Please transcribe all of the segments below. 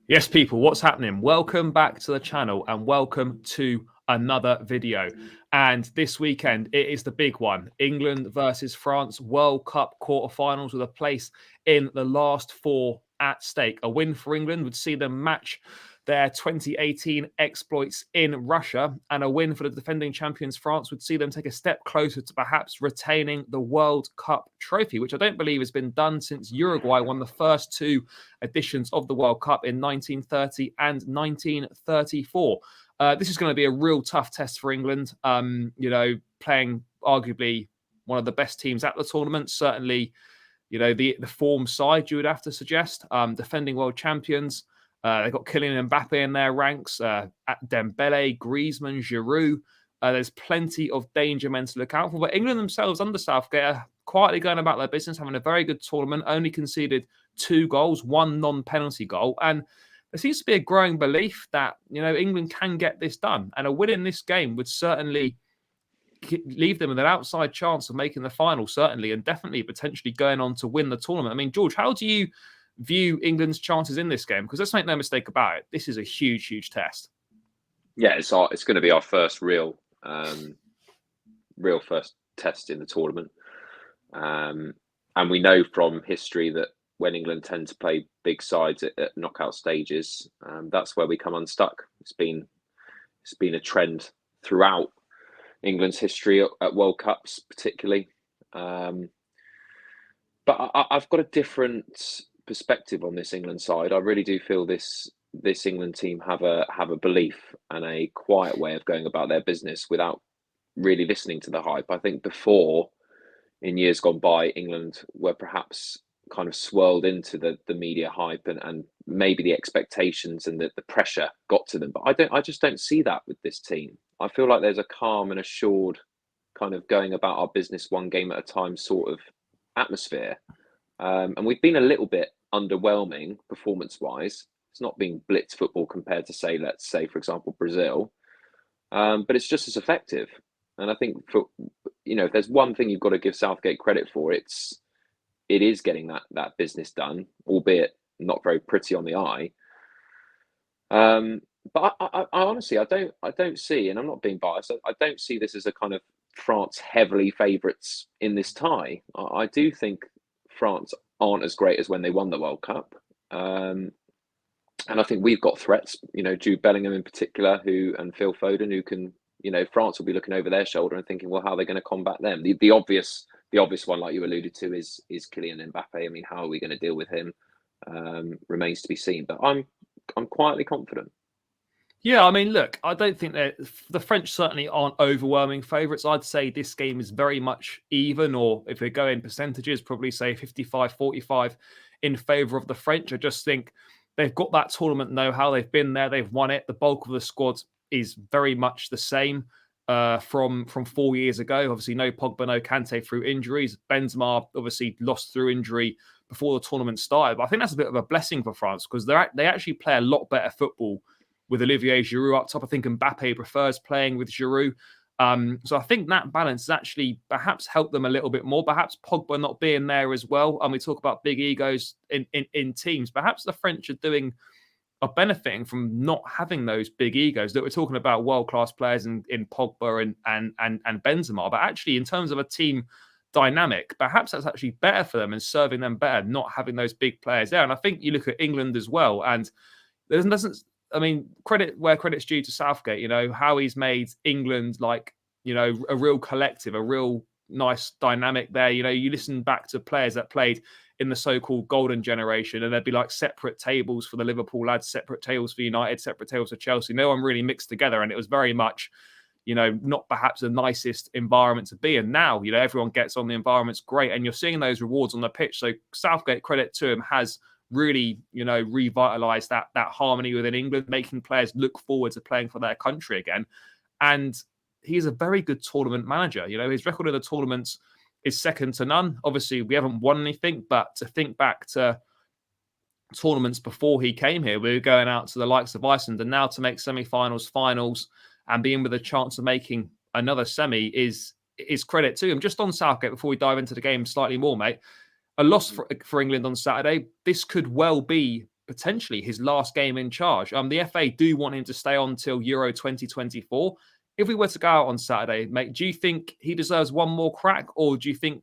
Yes, people, what's happening? Welcome back to the channel and welcome to another video. And this weekend, it is the big one. England versus France World Cup quarterfinals with a place in the last four at stake. A win for England would see them match their 2018 exploits in Russia, and a win for the defending champions France would see them take a step closer to perhaps retaining the World Cup trophy, which I don't believe has been done since Uruguay won the first two editions of the World Cup in 1930 and 1934. This is going to be a real tough test for England, playing arguably one of the best teams at the tournament, certainly the form side, you would have to suggest. Defending world champions. They've got Kylian Mbappe in their ranks, Dembele, Griezmann, Giroud. There's plenty of danger men to look out for. But England themselves, under Southgate, are quietly going about their business, having a very good tournament, only conceded 2 goals, 1 non-penalty goal. And there seems to be a growing belief that, England can get this done. And a win in this game would certainly leave them with an outside chance of making the final, certainly, and definitely potentially going on to win the tournament. I mean, George, how do you view England's chances in this game? Because let's make no mistake about it, this is a huge, huge test. Yeah, it's going to be our first real first test in the tournament, and we know from history that when England tend to play big sides at knockout stages, that's where we come unstuck. It's been a trend throughout England's history at World Cups, particularly. But I've got a different perspective on this England side. I really do feel this England team have a belief and a quiet way of going about their business without really listening to the hype. I think before, in years gone by, England were perhaps kind of swirled into the media hype and maybe the expectations and the pressure got to them. But I just don't see that with this team. I feel like there's a calm and assured kind of going about our business one game at a time sort of atmosphere. And we've been a little bit underwhelming performance-wise. It's not been blitz football compared to, let's say, for example, Brazil. But it's just as effective. And I think if there's one thing you've got to give Southgate credit for, it is getting that business done, albeit not very pretty on the eye. But I honestly, I don't see, and I'm not being biased, I don't see this as a kind of France heavily favourites in this tie. I do think France aren't as great as when they won the World Cup. And I think we've got threats, Jude Bellingham in particular, and Phil Foden, who can, France will be looking over their shoulder and thinking, well, how are they going to combat them? The obvious one, like you alluded to, is Kylian Mbappe. I mean, how are we going to deal with him? Remains to be seen. But I'm quietly confident. Yeah, I mean, look, I don't think that the French certainly aren't overwhelming favourites. I'd say this game is very much even, or if we go in percentages, probably say 55-45 in favour of the French. I just think they've got that tournament know-how. They've been there. They've won it. The bulk of the squad is very much the same from 4 years ago. Obviously, no Pogba, no Kante through injuries. Benzema obviously lost through injury before the tournament started. But I think that's a bit of a blessing for France because they actually play a lot better football with Olivier Giroud up top. I think Mbappe prefers playing with Giroud. So I think that balance has actually perhaps helped them a little bit more. Perhaps Pogba not being there as well. And we talk about big egos in teams. Perhaps the French are benefiting from not having those big egos. That we're talking about world-class players in Pogba and Benzema. But actually, in terms of a team dynamic, perhaps that's actually better for them and serving them better, not having those big players there. And I think you look at England as well, and there doesn't. I mean, credit where credit's due to Southgate, how he's made England a real collective, a real nice dynamic there. You listen back to players that played in the so-called golden generation and there'd be like separate tables for the Liverpool lads, separate tables for United, separate tables for Chelsea. No one really mixed together. And it was very much, not perhaps the nicest environment to be in. Now, everyone gets on, the environment's great. And you're seeing those rewards on the pitch. So Southgate, credit to him, has really, revitalized that harmony within England, making players look forward to playing for their country again. And he's a very good tournament manager. His record in the tournaments is second to none. Obviously, we haven't won anything, but to think back to tournaments before he came here, we were going out to the likes of Iceland, and now to make semi-finals, finals, and being with a chance of making another semi is credit to him. Just on Southgate, before we dive into the game slightly more, mate, a loss for England on Saturday. This could well be potentially his last game in charge. The FA do want him to stay on till Euro 2024. If we were to go out on Saturday, mate, do you think he deserves one more crack, or do you think,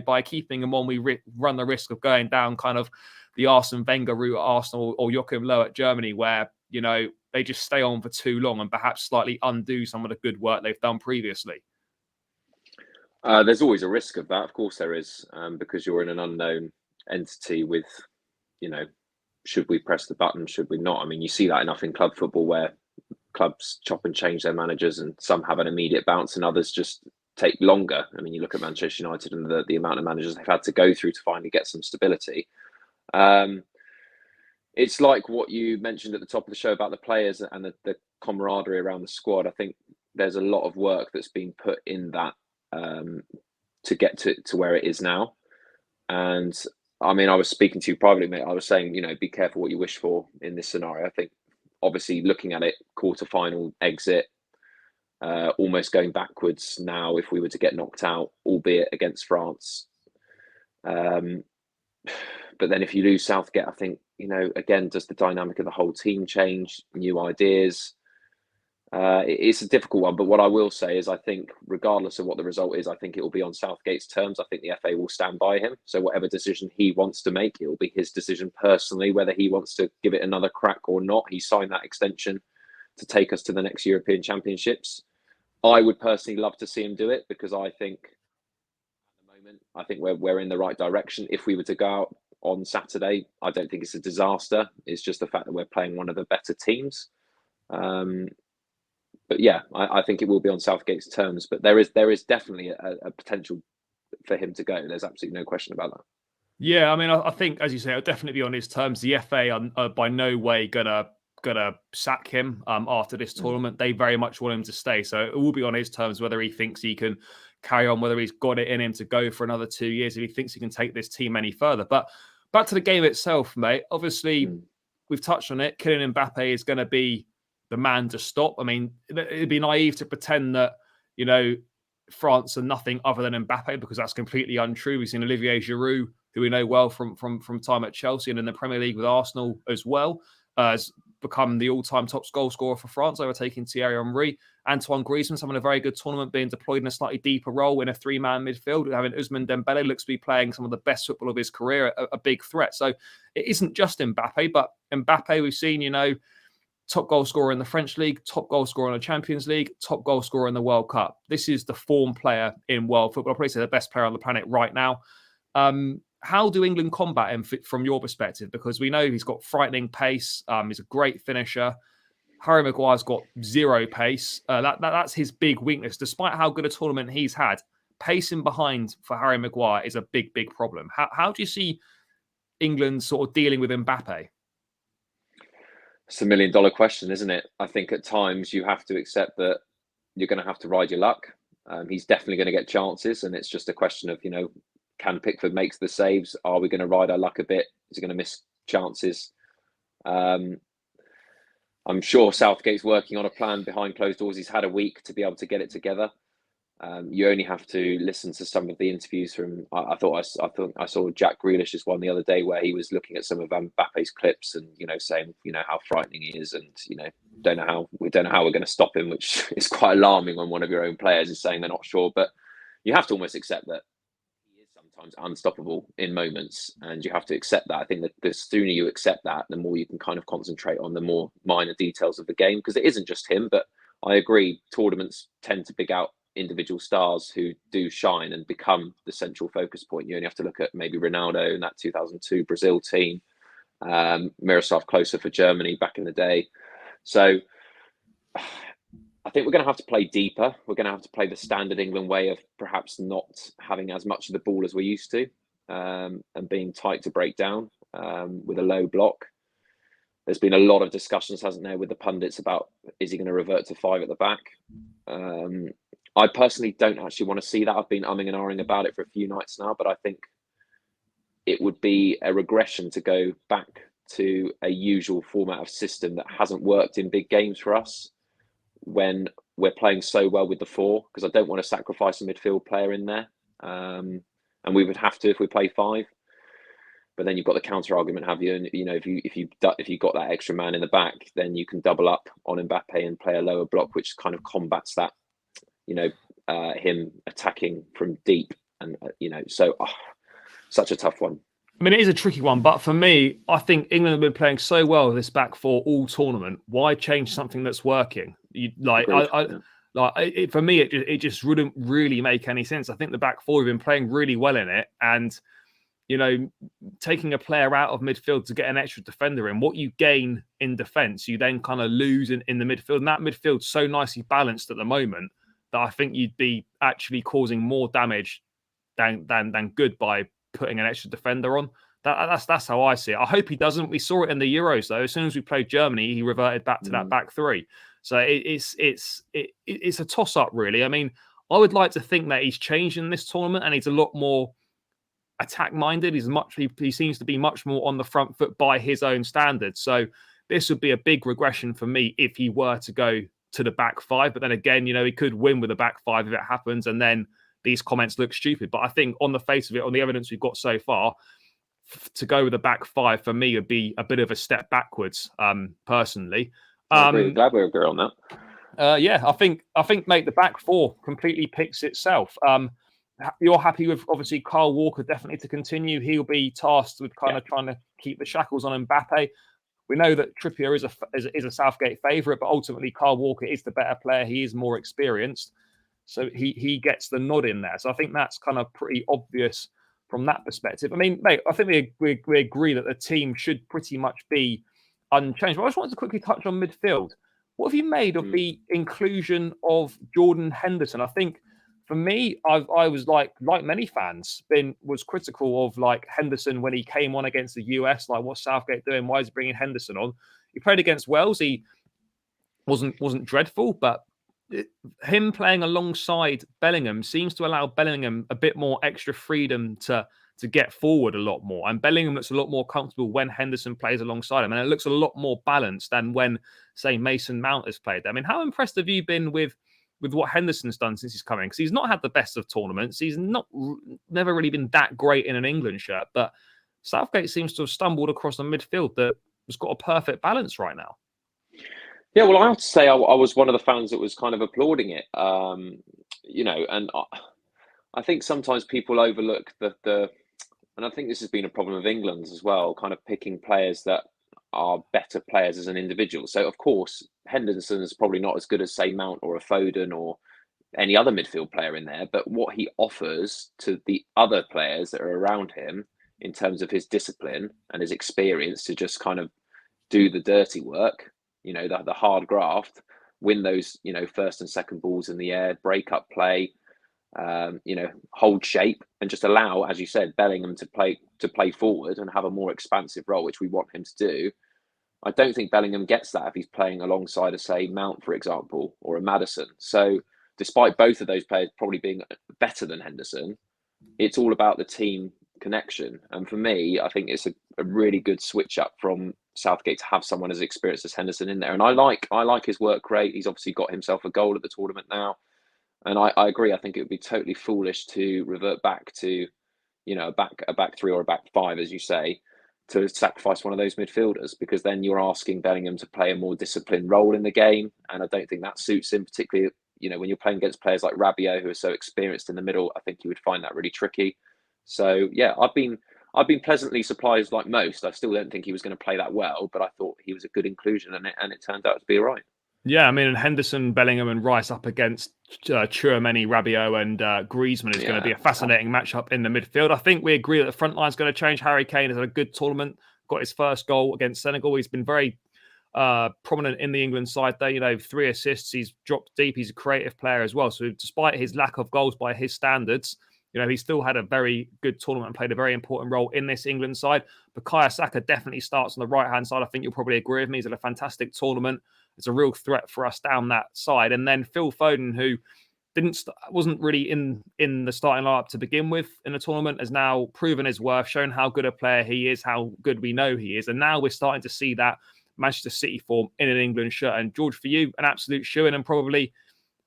by keeping him on, we run the risk of going down kind of the Arsene Wenger route at Arsenal or Joachim Löw at Germany, where they just stay on for too long and perhaps slightly undo some of the good work they've done previously? There's always a risk of that. Of course there is, because you're in an unknown entity with, should we press the button? Should we not? I mean, you see that enough in club football where clubs chop and change their managers, and some have an immediate bounce and others just take longer. I mean, you look at Manchester United and the amount of managers they've had to go through to finally get some stability. It's like what you mentioned at the top of the show about the players and the camaraderie around the squad. I think there's a lot of work that's been put in that to get to where it is now. And I mean, I was speaking to you privately, mate. I was saying, be careful what you wish for in this scenario. I think, obviously, looking at it, quarterfinal exit, almost going backwards now if we were to get knocked out, albeit against France. But then if you lose Southgate, I think, again, does the dynamic of the whole team change? New ideas? It's a difficult one, but what I will say is I think regardless of what the result is, I think it will be on Southgate's terms. I think the FA will stand by him. So whatever decision he wants to make, it will be his decision personally, whether he wants to give it another crack or not. He signed that extension to take us to the next European Championships. I would personally love to see him do it, because I think at the moment, I think we're in the right direction. If we were to go out on Saturday, I don't think it's a disaster. It's just the fact that we're playing one of the better teams. But yeah, I think it will be on Southgate's terms. But there is definitely a potential for him to go. There's absolutely no question about that. Yeah, I mean, I think, as you say, it'll definitely be on his terms. The FA are by no way gonna sack him after this tournament. They very much want him to stay, so it will be on his terms whether he thinks he can carry on, whether he's got it in him to go for another 2 years, if he thinks he can take this team any further. But back to the game itself, mate. Obviously, we've touched on it. Kylian Mbappe is going to be the man to stop. I mean, it'd be naive to pretend that, France are nothing other than Mbappe, because that's completely untrue. We've seen Olivier Giroud, who we know well from time at Chelsea and in the Premier League with Arsenal as well, has become the all-time top goal scorer for France, overtaking Thierry Henry. Antoine Griezmann's having a very good tournament, being deployed in a slightly deeper role in a three-man midfield. Having Ousmane Dembele looks to be playing some of the best football of his career, a big threat. So it isn't just Mbappe, but Mbappe, we've seen, top goal scorer in the French league, top goal scorer in the Champions League, top goal scorer in the World Cup. This is the form player in world football. I'll probably say the best player on the planet right now. How do England combat him from your perspective? Because we know he's got frightening pace. He's a great finisher. Harry Maguire's got zero pace. That's his big weakness. Despite how good a tournament he's had, pacing behind for Harry Maguire is a big, big problem. How do you see England sort of dealing with Mbappe? It's $1 million question, isn't it? I think at times you have to accept that you're going to have to ride your luck. He's definitely going to get chances, and it's just a question of, can Pickford make the saves? Are we going to ride our luck a bit? Is he going to miss chances? I'm sure Southgate's working on a plan behind closed doors. He's had a week to be able to get it together. You only have to listen to some of the interviews from. I thought I saw Jack Grealish's one the other day where he was looking at some of Mbappe's clips and saying how frightening he is, and we don't know how we're going to stop him, which is quite alarming when one of your own players is saying they're not sure. But you have to almost accept that he is sometimes unstoppable in moments, and you have to accept that. I think that the sooner you accept that, the more you can kind of concentrate on the more minor details of the game, because it isn't just him. But I agree, tournaments tend to pick out individual stars who do shine and become the central focus point. You only have to look at maybe Ronaldo in that 2002 Brazil team, Miroslav Klose for Germany back in the day. So I think we're going to have to play deeper. We're going to have to play the standard England way of perhaps not having as much of the ball as we're used to, and being tight to break down with a low block. There's been a lot of discussions, hasn't there, with the pundits about, is he going to revert to 5 at the back? I personally don't actually want to see that. I've been umming and ahhing about it for a few nights now, but I think it would be a regression to go back to a usual format of system that hasn't worked in big games for us when we're playing so well with the 4, because I don't want to sacrifice a midfield player in there. And we would have to if we play 5. But then you've got the counter argument, have you? And if you got that extra man in the back, then you can double up on Mbappe and play a lower block, which kind of combats that. Him attacking from deep, and such a tough one. I mean, it is a tricky one, but for me, I think England have been playing so well with this back four all tournament. Why change something that's working? For me, it just wouldn't really make any sense. I think the back four have been playing really well in it, and taking a player out of midfield to get an extra defender in, what you gain in defence, you then kind of lose in the midfield. And that midfield's so nicely balanced at the moment that I think you'd be actually causing more damage than good by putting an extra defender on. That's how I see it. I hope he doesn't. We saw it in the Euros though. As soon as we played Germany, he reverted back to that back three. So it's a toss up really. I mean, I would like to think that he's changed in this tournament and he's a lot more attack minded. He seems to be much more on the front foot by his own standards. So this would be a big regression for me if he were to go to the back five. But then again, he could win with the back five if it happens, and then these comments look stupid. But I think on the face of it, on the evidence we've got so far, to go with the back five for me would be a bit of a step backwards, personally. I'm glad we agree on that. I think, mate, the back four completely picks itself. You're happy with, obviously, Kyle Walker definitely to continue. He'll be tasked with kind of trying to keep the shackles on Mbappe. We know that Trippier is a Southgate favourite, but ultimately Kyle Walker is the better player. He is more experienced. So he gets the nod in there. So I think that's kind of pretty obvious from that perspective. I mean, mate, I think we agree that the team should pretty much be unchanged. But I just wanted to quickly touch on midfield. What have you made of the inclusion of Jordan Henderson? I think for me, I was like many fans, was critical of like Henderson when he came on against the US. Like, what's Southgate doing? Why is he bringing Henderson on? He played against Wales. He wasn't dreadful, but him playing alongside Bellingham seems to allow Bellingham a bit more extra freedom to get forward a lot more. And Bellingham looks a lot more comfortable when Henderson plays alongside him. And it looks a lot more balanced than when, say, Mason Mount has played there. I mean, how impressed have you been with what Henderson's done since he's coming? Because he's not had the best of tournaments. He's never really been that great in an England shirt. But Southgate seems to have stumbled across a midfield that has got a perfect balance right now. Yeah, well, I have to say I was one of the fans that was kind of applauding it, and I think sometimes people overlook and I think this has been a problem of England's as well, kind of picking players that are better players as an individual. So, of course, Henderson is probably not as good as, say, Mount or a Foden or any other midfield player in there, but what he offers to the other players that are around him in terms of his discipline and his experience to just kind of do the dirty work, the hard graft, win those, first and second balls in the air, break up play, hold shape, and just allow, as you said, Bellingham to play forward and have a more expansive role, which we want him to do. I don't think Bellingham gets that if he's playing alongside, say, Mount, for example, or a Maddison. So despite both of those players probably being better than Henderson, it's all about the team connection. And for me, I think it's a really good switch up from Southgate to have someone as experienced as Henderson in there. And I like his work rate. He's obviously got himself a goal at the tournament now. And I agree. I think it would be totally foolish to revert back to, a back three or a back five, as you say, to sacrifice one of those midfielders, because then you're asking Bellingham to play a more disciplined role in the game. And I don't think that suits him, particularly, when you're playing against players like Rabiot, who are so experienced in the middle. I think you would find that really tricky. So, yeah, I've been pleasantly surprised like most. I still don't think he was going to play that well, but I thought he was a good inclusion, and it turned out to be all right. Yeah, I mean, Henderson, Bellingham, and Rice up against Tchouameni, Rabiot, and Griezmann is going to be a fascinating matchup in the midfield. I think we agree that the front line is going to change. Harry Kane has had a good tournament, got his first goal against Senegal. He's been very prominent in the England side there. 3 assists. He's dropped deep. He's a creative player as well. So despite his lack of goals by his standards, he still had a very good tournament and played a very important role in this England side. Bukayo Saka definitely starts on the right-hand side. I think you'll probably agree with me. He's had a fantastic tournament. It's a real threat for us down that side. And then Phil Foden, who wasn't really in the starting lineup to begin with in the tournament, has now proven his worth, shown how good a player he is, how good we know he is. And now we're starting to see that Manchester City form in an England shirt. And George, for you, an absolute shoo-in and probably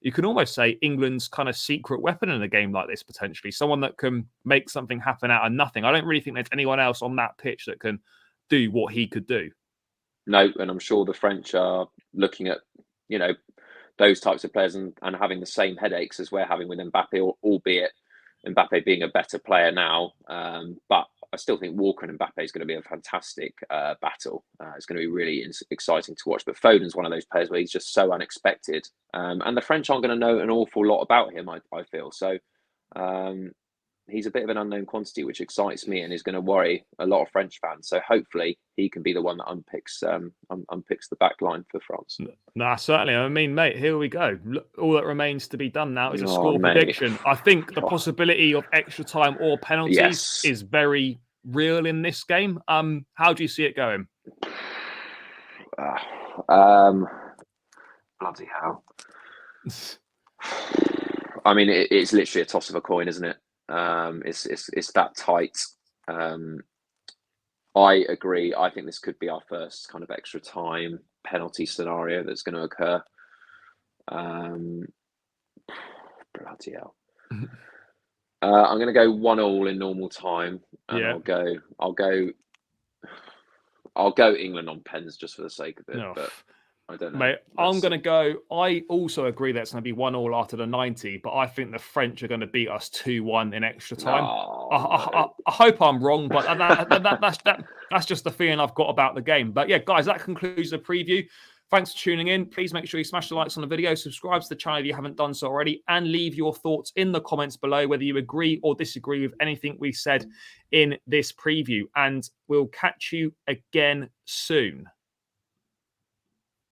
you can almost say England's kind of secret weapon in a game like this, potentially. Someone that can make something happen out of nothing. I don't really think there's anyone else on that pitch that can do what he could do. No, and I'm sure the French are looking at, those types of players and having the same headaches as we're having with Mbappe, albeit Mbappe being a better player now. But I still think Walker and Mbappe is going to be a fantastic battle. It's going to be really exciting to watch. But Foden's one of those players where he's just so unexpected. And the French aren't going to know an awful lot about him, I feel. So he's a bit of an unknown quantity, which excites me and is going to worry a lot of French fans. So hopefully he can be the one that unpicks the back line for France. Nah, certainly. I mean, mate, here we go. All that remains to be done now is a score prediction. I think the possibility of extra time or penalties is very real in this game. How do you see it going? Bloody hell. I mean, it's literally a toss of a coin, isn't it? It's that tight. I agree. I think this could be our first kind of extra time penalty scenario that's going to occur. Bloody hell. I'm going to go 1-1 in normal time, and I'll go England on pens just for the sake of it. No. But I don't know. Mate, I'm going to go. I also agree that it's going to be 1-1 after the 90, but I think the French are going to beat us 2-1 in extra time. I hope I'm wrong, but that's just the feeling I've got about the game. But yeah, guys, that concludes the preview. Thanks for tuning in. Please make sure you smash the likes on the video, subscribe to the channel if you haven't done so already, and leave your thoughts in the comments below, whether you agree or disagree with anything we said in this preview. And we'll catch you again soon.